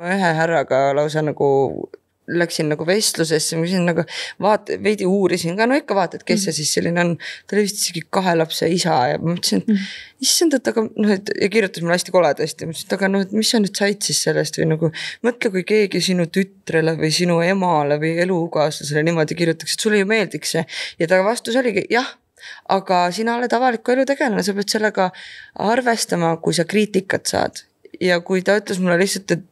Ma ühe härraga lausa nagu läksin nagu vestlusesse, ma küsin nagu veidi uurisin ka, no ikka vaatad, kes see siis selline on. Ta oli vist isegi 2 lapse isa ja ma mõtlesin, et issand, et aga noh, ja kirjutas mulle hästi koledasti. Ma mõtlesin, et aga noh, et mis sa nüüd said siis sellest või nagu mõtle, kui keegi sinu tütrele või sinu emale või elukaaslasele niimoodi kirjutaks, et sulle ju meeldiks see. Ja ta vastus oligi, jah, aga sina oled avaliku elu tegelane, sa pead sellega arvestama, kui sa kriitikat saad. Ja kui ta ütles mulle lihtsalt, et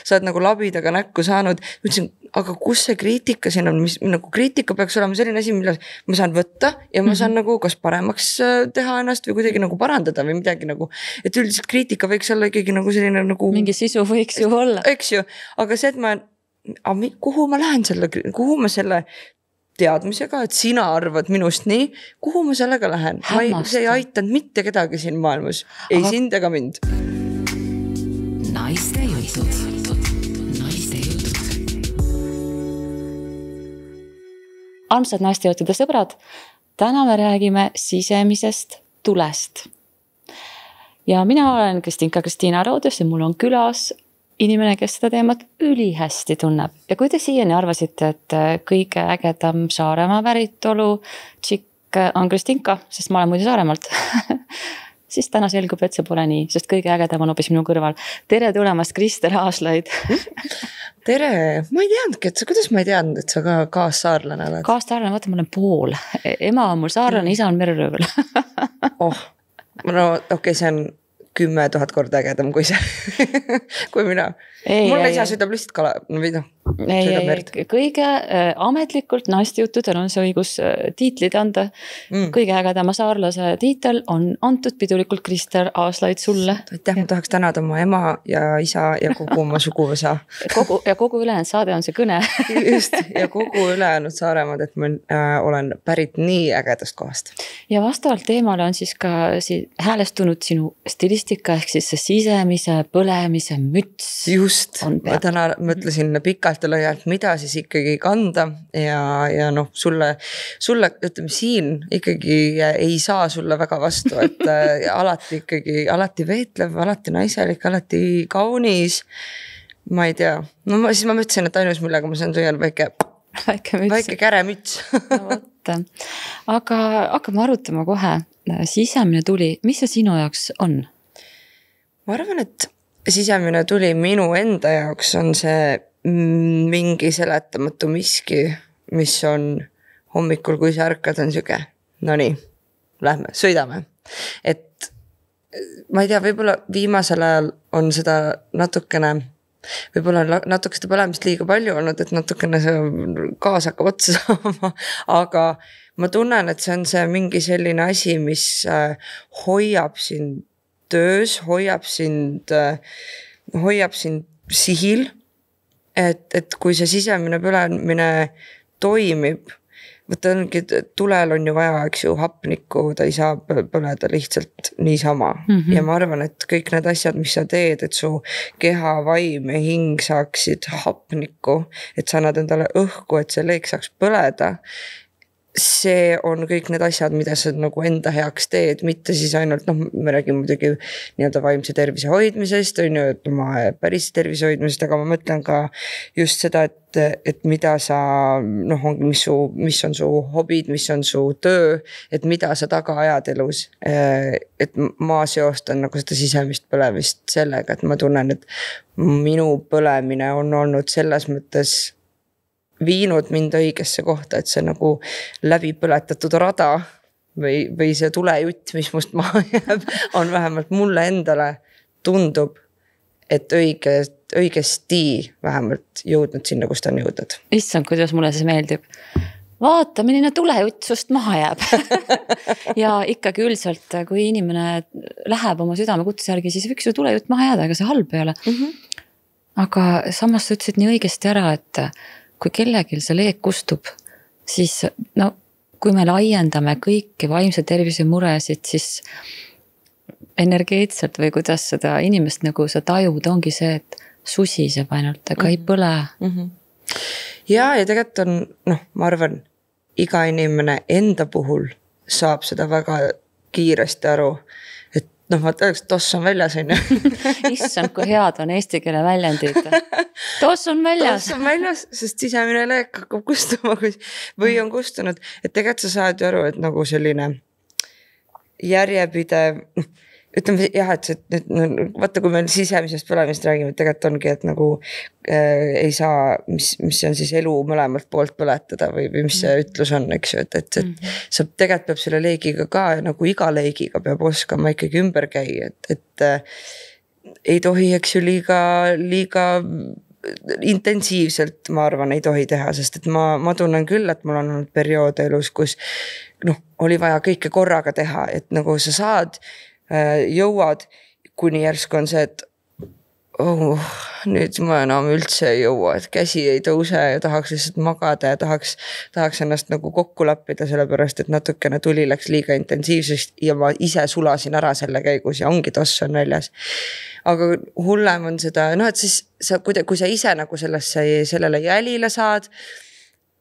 sa oled nagu labidaga näkku saanud, ütlesin, aga kus see kriitika siin on, mis nagu kriitika peaks olema selline asi, mille ma saan võtta ja ma saan nagu kas paremaks teha ennast või kuidagi nagu parandada või midagi nagu, et üldiselt kriitika võiks olla ikkagi nagu selline nagu mingi sisu võiks ju olla. Eks ju, aga see, et kuhu ma lähen kuhu ma selle teadmisega, et sina arvad minust nii, kuhu ma sellega lähen? See ei aitanud mitte kedagi siin maailmas, ei sind ega mind. Naiste jutud. Naiste jutud. Armsad naiste jutude sõbrad, täna me räägime sisemisest tulest. Ja mina olen Kristiina Roodus ja mul on külas inimene, kes seda teemat ülihästi tunneb. Ja kui te siiani arvasite, et kõige ägedam Saaremaa päritolu tšikk on Kristinka, sest ma olen muidu Saaremaalt, siis täna selgub, et see pole nii, sest kõige ägedam on hoopis minu kõrval. Tere tulemast, Kristel Aaslaid. Tere, ma ei teadnudki, kuidas ma ei teadnud, et sa ka kaassaarlane oled? Kaassaarlane, vaata, ma olen pool. Ema on mul saarlane, isa on mereröövel. No okei, see on 10 000 korda ägedam kui see, kui mina. Mulle isa sõidab lihtsalt kala, või noh. Kõige ametlikult naiste jutudel on see õigus tiitlid anda. Kõige ägedama saarlase tiitel on antud pidulikult Kristel Aaslaid sulle. Aitäh, ma tahaks tänada oma ema ja isa ja kogu oma suguvõsa. Ja kogu ülejäänud saade on see kõne. Just, ja kogu ülejäänud Saaremaad, et ma olen pärit nii ägedast kohast. Ja vastavalt teemale on siis ka häälestunud sinu stilistika ehk siis see sisemise põlemise müts. Just, ma täna mõtlesin pikalt ja laialt, mida siis ikkagi kanda ja noh, sulle ütleme siin ikkagi ei saa sulle väga vastu, et alati veetlev, alati naiselik, alati kaunis, ma ei tea. No siis ma mõtlesin, et ainus millega ma saan tüüal väike käremüts. No võtta. Aga hakkame arutama kohe sisemine tuli, mis see sinu jaoks on? Ma arvan, et sisemine tuli minu enda jaoks on see mingi seletamatu miski, mis on hommikul, kui sa ärkad, on siuke, no nii, lähme, sõidame. Et ma ei tea, võib-olla viimasel ajal on seda natukene, võib-olla on natuke seda põlemist liiga palju olnud, et natukene see gaas hakkab otsa saama, aga ma tunnen, et see on see mingi selline asi, mis hoiab sind töös, hoiab sind sihil, et kui see sisemine põlemine toimib, võtta ongi, tulel on ju vaja, eks ju, hapnikku, ta ei saa põleda lihtsalt niisama. Ja ma arvan, et kõik need asjad, mis sa teed, et su keha, vaim ja hing saaksid hapnikku, et sa annad endale õhku, et see leek saaks põleda, see on kõik need asjad, mida sa nagu enda heaks teed, mitte siis ainult, me räägime muidugi nii-öelda vaimse tervise hoidmisest, on ju, et oma päris tervise hoidmisest, aga ma mõtlen ka just seda, et mida sa, mis on su hobid, mis on su töö, et mida sa taga ajad elus, et ma seostan nagu seda sisemist põlemist sellega, et ma tunnen, et minu põlemine on olnud selles mõttes viinud mind õigesse kohta, et see nagu läbi põletatud rada või see tulejutt, mis must maha jääb, on vähemalt mulle endale tundub, et õigesti vähemalt jõudnud sinna, kus ta on jõudnud. Issand, kuidas mulle see meeldib. Vaata, milline tulejutt sust maha jääb. Ja ikkagi üldiselt, kui inimene läheb oma südame kutse järgi, siis võiks ju tulejutt maha jääda, aga see halb ei ole. Aga samas sa ütlesid nii õigesti ära, et kui kellegil see leek kustub, siis kui me laiendame kõiki vaimse tervise muresid, siis energeetselt või kuidas seda inimest nagu sa tajud, ongi see, et susiseb ainult, aga ei põle. Ja tegelikult on, ma arvan, iga inimene enda puhul saab seda väga kiiresti aru, et noh, ma öelks, toss on väljas, on ju. Issand, kui head on eesti keele väljendid. Toss on väljas. Toss on väljas, sest sisemine leek hakkab kustuma või on kustunud. Et tegelikult sa saad ju aru, et nagu selline järjepidev, ütleme jah, et vaata, kui meil sisemisest põlemist räägime, et tegelikult ongi, et nagu ei saa, mis on siis elu mõlemalt poolt põletada või mis see ütlus on, eks ju, et sa tegelikult peab selle leegiga ka, nagu iga leegiga peab oskama ikkagi ümber käia, et ei tohi, eks ju, liiga intensiivselt, ma arvan, ei tohi teha, sest et ma tunnen küll, et mul on olnud periood elus, kus oli vaja kõike korraga teha, et nagu sa saad jõuad, kuni järsku on see, et nüüd ma enam üldse ei jõua, et käsi ei tõuse ja tahaks lihtsalt magada ja tahaks ennast nagu kokku lappida, sellepärast et natukene tuli läks liiga intensiivsest ja ma ise sulasin ära selle käigus ja ongi toss on väljas. Aga hullem on seda, et siis kui sa ise nagu sellele jälile saad,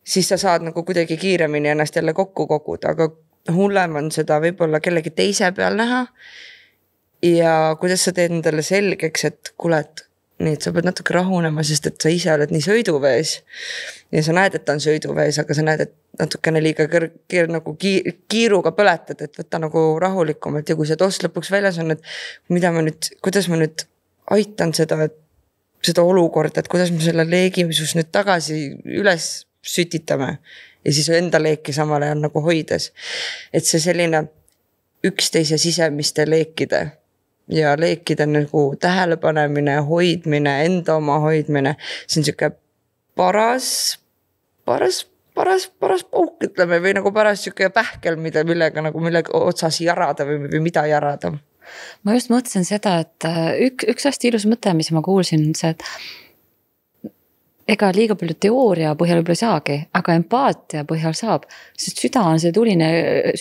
siis sa saad nagu kuidagi kiiremini ennast jälle kokku koguda, aga hullem on seda võib-olla kellegi teise peal näha ja kuidas sa teed endale selgeks, et kuule, et nii, et sa pead natuke rahunema, sest et sa ise oled nii sõiduvees ja sa näed, et ta on sõiduvees, aga sa näed, et natukene liiga nagu kiiruga põletad, et võtta nagu rahulikumalt ja kui see toss lõpuks väljas on, et kuidas ma nüüd aitan seda olukorda, et kuidas me selle leegimisus nüüd tagasi üles sütitame ja siis enda leeki samal ajal nagu hoides. Et see selline üksteise sisemiste leekide ja leekide nagu tähelepanemine, hoidmine, enda oma hoidmine, see on siuke paras pauk, ütleme, või nagu paras siuke pähkel, millega otsas jarada või mida jarada. Ma just mõtlesin seda, et üks hästi ilus mõte, mis ma kuulsin, on see, et ega liiga palju teooria põhjal võib-olla saagi, aga empaatia põhjal saab, sest süda on see tuline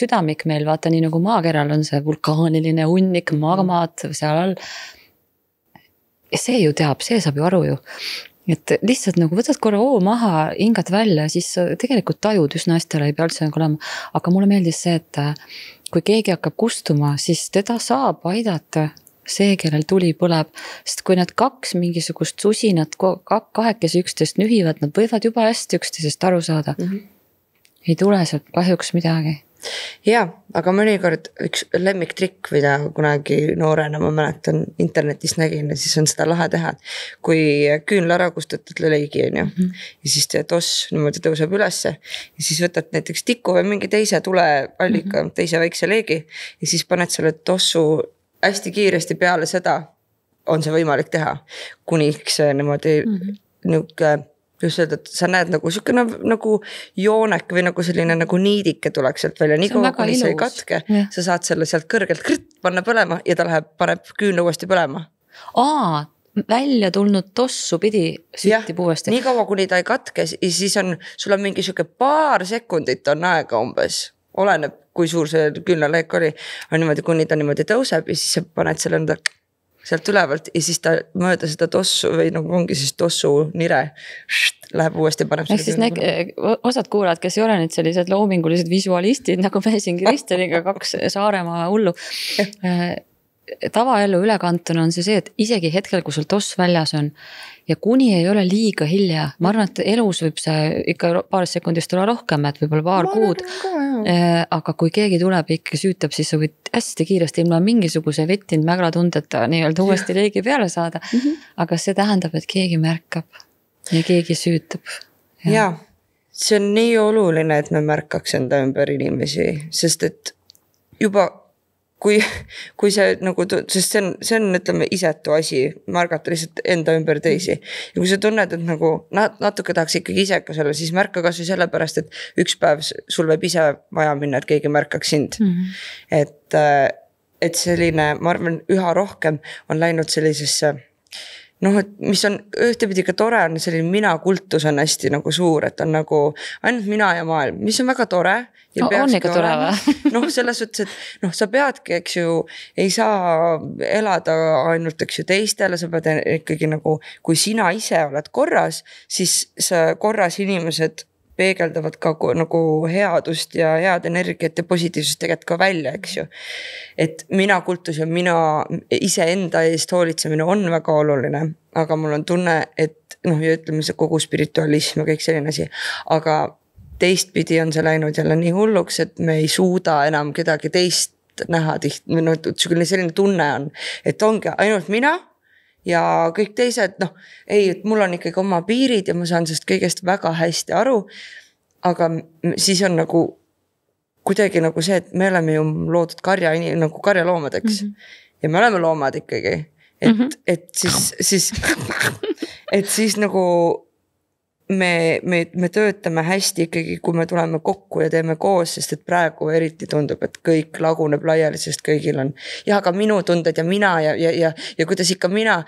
südamik meil, vaata nii nagu maakeral on see vulkaaniline hunnik, magmaad seal all. Ja see ju teab, see saab ju aru ju. Et lihtsalt nagu võtad korra maha, hingad välja, siis tegelikult tajud üsna hästi ei pea üldse nagu olema. Aga mulle meeldis see, et kui keegi hakkab kustuma, siis teda saab aidata see, kellel tuli põleb, sest kui need kaks mingisugust susinat kahekesi üksteist nühivad, nad võivad juba hästi üksteisest aru saada. Ei tule sealt kahjuks midagi. Jaa, aga mõnikord üks lemmiktrikk, mida kunagi noorena ma mäletan internetis nägin ja siis on seda lahe teha, kui küünla ära kustutad leigi on ju ja siis see toss niimoodi tõuseb ülesse ja siis võtad näiteks tiku või mingi teise tuleallika, teise väikse leegi ja siis paned selle tossu hästi kiiresti peale seda on see võimalik teha, kuniks niimoodi just öelda, et sa näed nagu siukene nagu joonek või nagu selline nagu niidike tuleks sealt välja, nii kaua kuni see ei katke, sa saad selle sealt kõrgelt panna põlema ja ta paneb küünla uuesti põlema. Välja tulnud tossu pidi süttib uuesti. Nii kaua kuni ta ei katke ja siis sul on mingi siuke paar sekundit on aega umbes, oleneb kui suur see küünlaleek oli, on niimoodi, kuni ta niimoodi tõuseb ja siis sa paned selle enda sealt ülevalt ja siis ta mööda seda tossu või nagu ongi siis tossu nire läheb uuesti paneb. Ehk siis osad kuulad, kes ei ole nüüd sellised loomingulised visualistid, nagu me siin Kristeliga 2 Saaremaa hullu. Tavaellu ülekantuna on see, et isegi hetkel, kui sul toss väljas on ja kuni ei ole liiga hilja, ma arvan, et elus võib see ikka paar sekundist olla rohkem, et võib-olla paar kuud, aga kui keegi tuleb ikka süütab, siis sa võid hästi kiiresti ilma mingisuguse vettinud mäglatundeta nii-öelda uuesti leegi peale saada, aga see tähendab, et keegi märkab ja keegi süütab. Ja, see on nii oluline, et me märkaks enda ümber inimesi, sest et juba kui see nagu, sest see on ütleme isetu asi, märgata lihtsalt enda ümber teisi. Ja kui sa tunned, et nagu natuke tahaks ikkagi isekas olla, siis märka kas või sellepärast, et üks päev sul võib ise vaja minna, et keegi märkaks sind. Et selline, ma arvan, üha rohkem on läinud sellisesse, et mis on ühtepidi ka tore, on selline mina-kultus on hästi nagu suur, et on nagu ainult mina ja maailm, mis on väga tore. On ikka tore või? Selles suhtes, et sa peadki, eks ju, ei saa elada ainult, eks ju, teistele, sa pead ikkagi nagu, kui sina ise oled korras, siis sa korras inimesed peegeldavad ka nagu headust ja head energiat ja positiivsust tegelikult ka välja, eks ju. Et mina kultus ja mina iseenda eest hoolitsemine on väga oluline, aga mul on tunne, et noh, ja ütleme see kogu spiritualism ja kõik selline asi, aga teistpidi on see läinud jälle nii hulluks, et me ei suuda enam kedagi teist näha tihti, no selline tunne on, et ongi ainult mina ja kõik teised, noh, ei, et mul on ikkagi oma piirid ja ma saan sellest kõigest väga hästi aru, aga siis on nagu kuidagi nagu see, et me oleme ju loodud nagu karjaloomadeks ja me oleme loomad ikkagi, et siis nagu me töötame hästi ikkagi, kui me tuleme kokku ja teeme koos, sest et praegu eriti tundub, et kõik laguneb laiali, sest kõigil on ja aga minu tunded ja mina ja kuidas ikka mina,